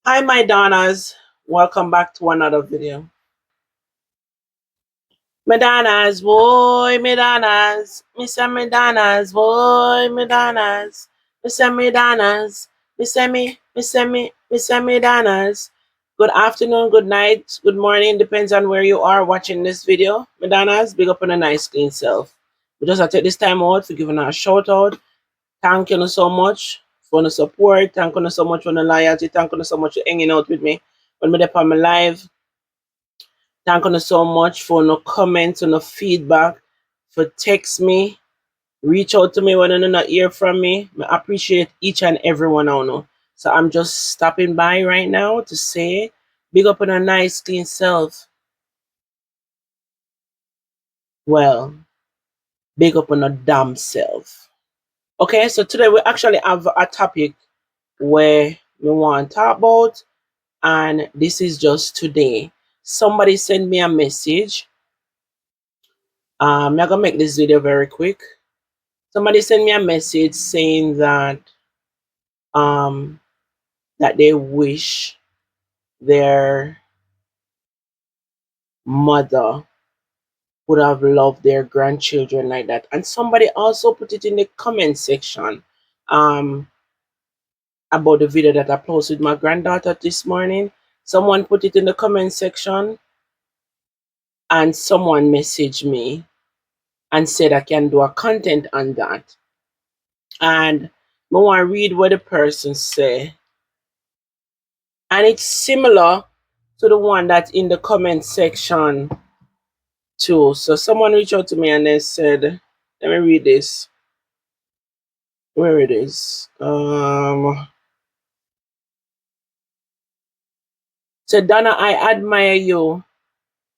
Hi, my Donnas. Welcome back to another video. Madonnas, boy, Madonnas. Mr. Madonnas, boy, Madonnas. Mr. Madonnas. Mr. Madonnas. Good afternoon, good night, good morning. Depends on where you are watching this video. Madonnas, big up on a nice clean self. We just take this time out for giving a shout out. Thank you so much for the support. Thank you so much for the loyalty. Thank you so much for hanging out with me when we're on my live. Thank you so much for no comments and no feedback. For text me, reach out to me when you not hear from me. I appreciate each and every one I know. So I'm just stopping by right now to say big up on a nice clean self. Well, big up on a damn self. Okay, so today we actually have a topic where we want to talk about, and this is just today. Somebody sent me a message. I'm gonna make this video very quick. Somebody sent me a message saying um that they wish their mother would have loved their grandchildren like that. And somebody also put it in the comment section um about the video that I posted with my granddaughter this morning. Someone put it in the comment section, and someone messaged me and said I can do a content on that. And I want to read what the person say. And it's similar to the one that's in the comment section too. So someone reached out to me and they said, let me read this. Where it is. Said Donna, I admire you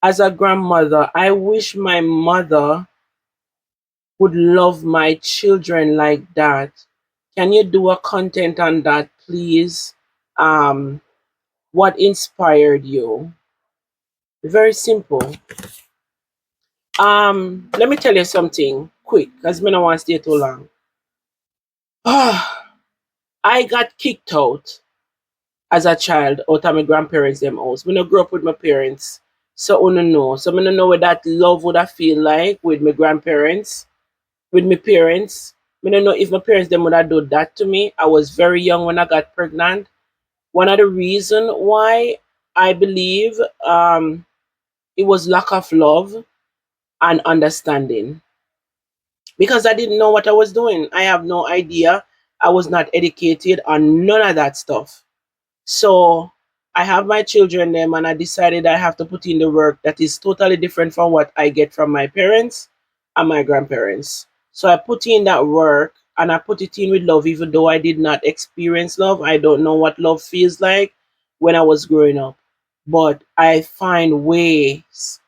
as a grandmother. I wish my mother would love my children like that. Can you do a content on that, please? What inspired you? Very simple. Let me tell you something quick, because I don't want to stay too long. I got kicked out as a child out of my grandparents' them house. Me no grew up with my parents. So I don't know. So I don't know what that love would I feel like with my grandparents, with my parents. I don't know if my parents them would have done that to me. I was very young when I got pregnant. One of the reason why I believe it was lack of love and understanding. Because I didn't know what I was doing. I have no idea. I was not educated on none of that stuff. So I have my children them and I decided I have to put in the work that is totally different from what I get from my parents and my grandparents. So I put in that work and I put it in with love, even though I did not experience love. I don't know what love feels like when I was growing up. But I find ways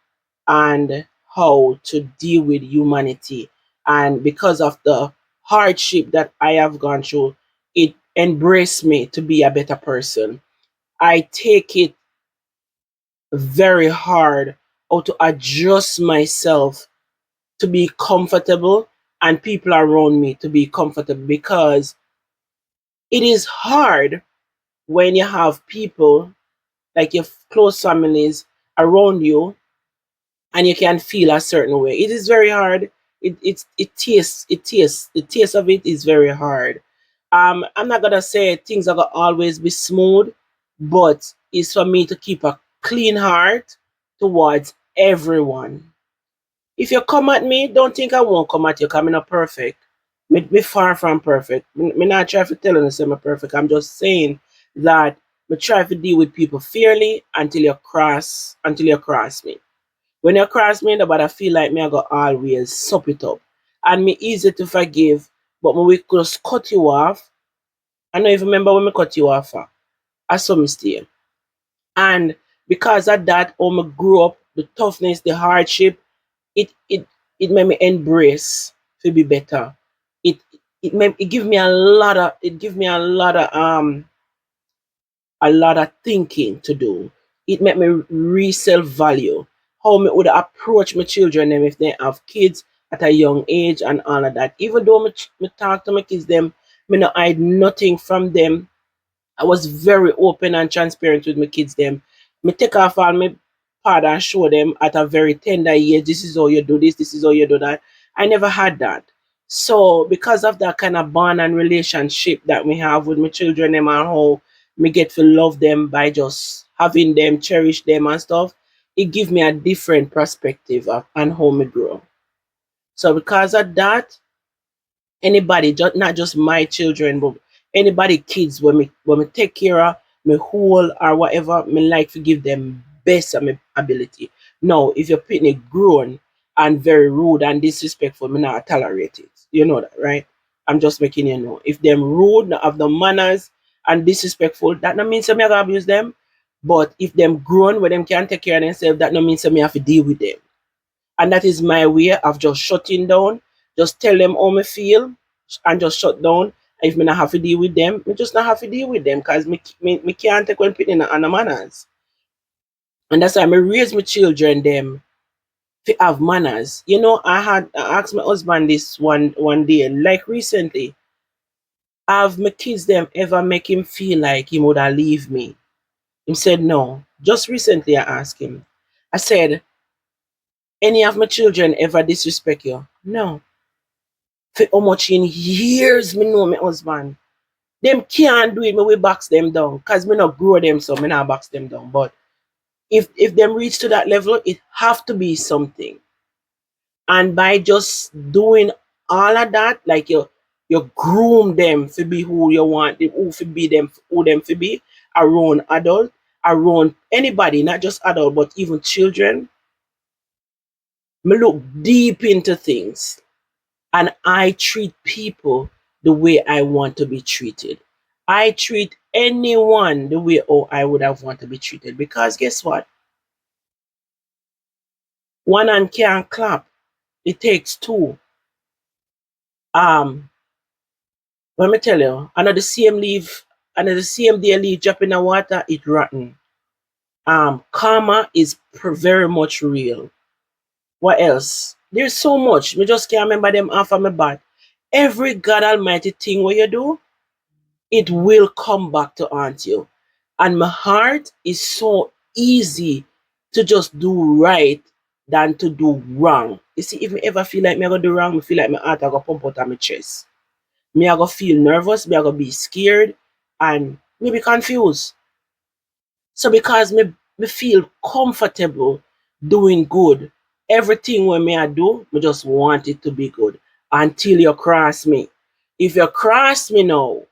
and how to deal with humanity. And because of the hardship that I have gone through, it embraced me to be a better person. I take it very hard how to adjust myself to be comfortable and people around me to be comfortable, because it is hard when you have people like your close families around you and you can feel a certain way. It is very hard. The taste of it is very hard. I'm not gonna say things are gonna always be smooth, but it's for me to keep a clean heart towards everyone. If you come at me, don't think I won't come at you. Cause I'm not perfect. Me far from perfect. Me not try to tell you say I'm perfect. I'm just saying that me try to deal with people fairly until you cross me. When you cross me, nobody feel like me I go always sup it up. And me easy to forgive, but me we just cut you off. I don't even remember when me cut you off for. I saw mistake. And because of that, how me grew up, the toughness, the hardship, it it it made me embrace to be better. It it give me a lot of thinking to do. It made me re-self value how me would approach my children them if they have kids at a young age and all of that. Even though me talk to my kids them, me no hide nothing from them. I was very open and transparent with my kids them. Me take off all my pad and show them at a very tender age, this is how you do this, this is how you do that. I never had that. So because of that kind of bond and relationship that we have with my children them and how me get to love them by just having them, cherish them and stuff, it give me a different perspective of and how me grow. So because of that, anybody, just not just my children, but anybody kids when me take care of me whole or whatever, me like to give them best of my ability. Now, if you're putting it grown and very rude and disrespectful, me not tolerate it. You know that, right? I'm just making you know. If them rude, not have the manners and disrespectful, that not means that me I gonna abuse them. But if them grown where them can take care of themselves, that not means that me have to deal with them. And that is my way of just shutting down, just tell them how me feel and just shut down. If me not have to deal with them, me just not have to deal with them because me can't take one putting on the manners. And that's why me raise my children them to have manners. You know, I asked my husband this one day, like recently, have my kids them ever make him feel like he would have leave me? He said no. Just recently I asked him. I said, any of my children ever disrespect you? No. For how much in years me know my husband. Them can't do it, me we box them down. Cause me not grow them so me not box them down. But if them reach to that level, it have to be something. And by just doing all of that, like you groom them to be who you want them, who to be them, who them to be around adult, around anybody, not just adult, but even children. Me look deep into things and I treat people the way I want to be treated. I treat anyone the way I would have want to be treated because guess what? One hand can't clap. It takes two. Um, let me tell you, another same day leaf drop in the water, it rotten. Karma is very much real. What else? There's so much. Me just can't remember them off of my bat. Every God Almighty thing what you do, it will come back to haunt you. And my heart is so easy to just do right than to do wrong. You see, if me ever feel like me I go do wrong, me feel like my heart I go pump out of my chest. Me I go feel nervous, me I go be scared, and me be confused. So because me feel comfortable doing good, everything when me I do, me just want it to be good until you cross me. If you cross me now,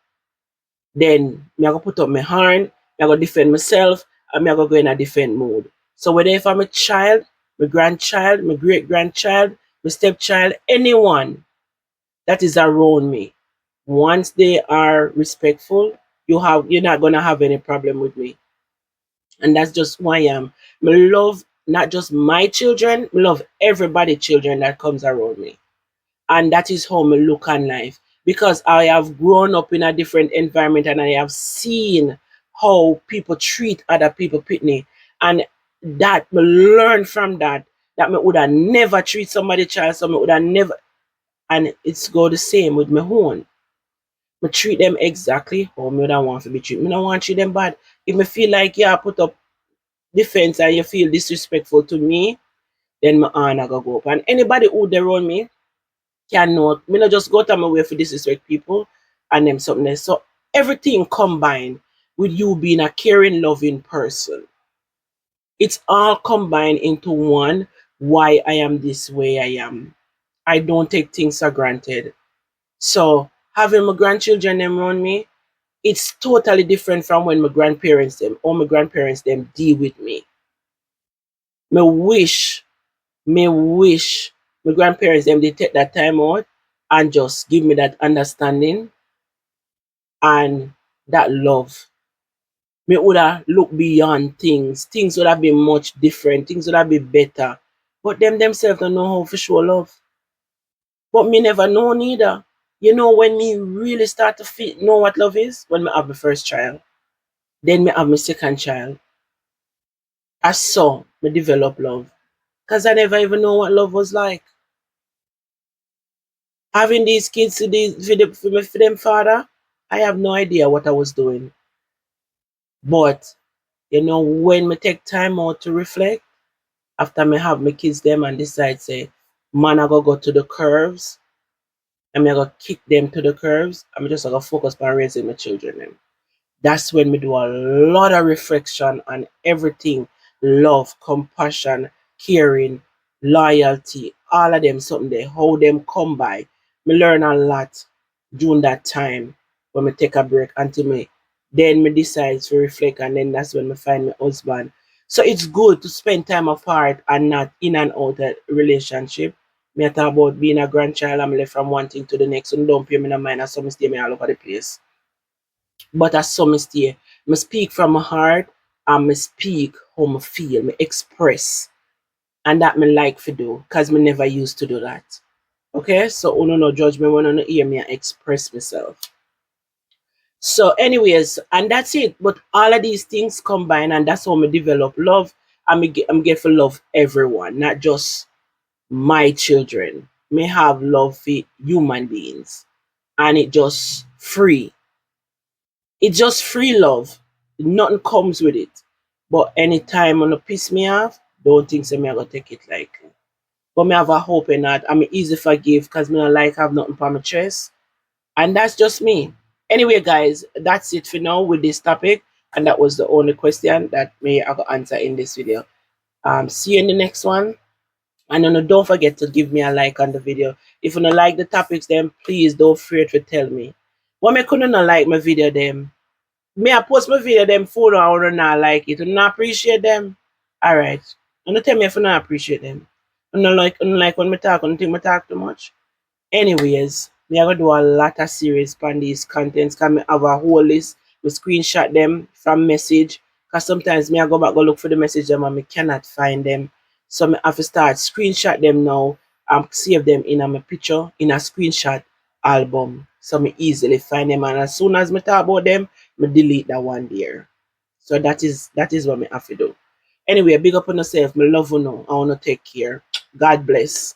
then me I go put up my hand, me I go defend myself, and me I go in a defend mode. So whether if I'm a child, my grandchild, my great grandchild, my stepchild, anyone that is around me, once they are respectful, you're not gonna have any problem with me. And that's just who I am. Me love not just my children, me love everybody children that comes around me. And that is how me look on life. Because I have grown up in a different environment and I have seen how people treat other people pitney. And that me learn from that me would have never treat somebody child, so me would have never, and it's go the same with my own. Me treat them exactly how me would have want to be treated. Me don't want to treat them bad. If me feel like yeah, put up defense and you feel disrespectful to me, then my honor go up. And anybody who they around me cannot, me not just go to my way for disrespect people and them something else. So everything combined with you being a caring, loving person, it's all combined into one why I am this way I am. I don't take things for granted. So having my grandchildren them around me, it's totally different from when my grandparents them or my grandparents them deal with me. Me wish me wish my grandparents them they take that time out and just give me that understanding and that love. Me would have look beyond things. Things would have been much different. Things would have been better. But them themselves don't know how to show love. But me never know neither. You know when me really start to feel know what love is? When me have my first child. Then me have my second child. I saw me develop love. Because I never even know what love was like. Having these kids for them father, I have no idea what I was doing. But when me take time out to reflect after me have my kids them and decide say, man, I go to the curves and me I go kick them to the curves. I'm just gonna focus on raising my children them. That's when we do a lot of reflection on everything: love, compassion, caring, loyalty, all of them something there, how them come by. Me learn a lot during that time when me take a break until me then me decide to reflect, and then that's when me find my husband. So it's good to spend time apart and not in and out of relationship. Me I talk about being a grandchild, I'm left from one thing to the next, and don't pay me no mind, as some stay me all over the place. But as some stay, me speak from my heart and me speak how me feel, me express. And that me like to do, because me never used to do that. Okay, so uno no judge me when uno hear me I express myself. So, anyways, and that's it. But all of these things combine, and that's how me develop love. I'm get for love everyone, not just my children. Me have love for human beings, and it's just free love. Nothing comes with it. But anytime on a piss me off, don't think so me I gonna take it lightly. But me have a hope in that. I'm easy forgive because me not like have nothing on my chest. And that's just me. Anyway, guys, that's it for now with this topic. And that was the only question that me I got answer in this video. See you in the next one. And then don't forget to give me a like on the video. If you don't like the topics, then please don't fear to tell me. What me couldn't like my video them? Me I post my video them photo I would not like it. You not appreciate them. Alright. And don't tell me if you not appreciate them. Unlike when me talk, I think me talk too much. Anyways, me I gonna do a lot of series on these contents because me have a whole list. Me screenshot them from message. Cause sometimes me I go look for the message them and me cannot find them. So me have to start screenshot them now and save them in a my picture in a screenshot album. So me easily find them, and as soon as me talk about them, me delete that one there. So that is what me have to do. Anyway, big up on yourself. Me love you now. I wanna take care. God bless.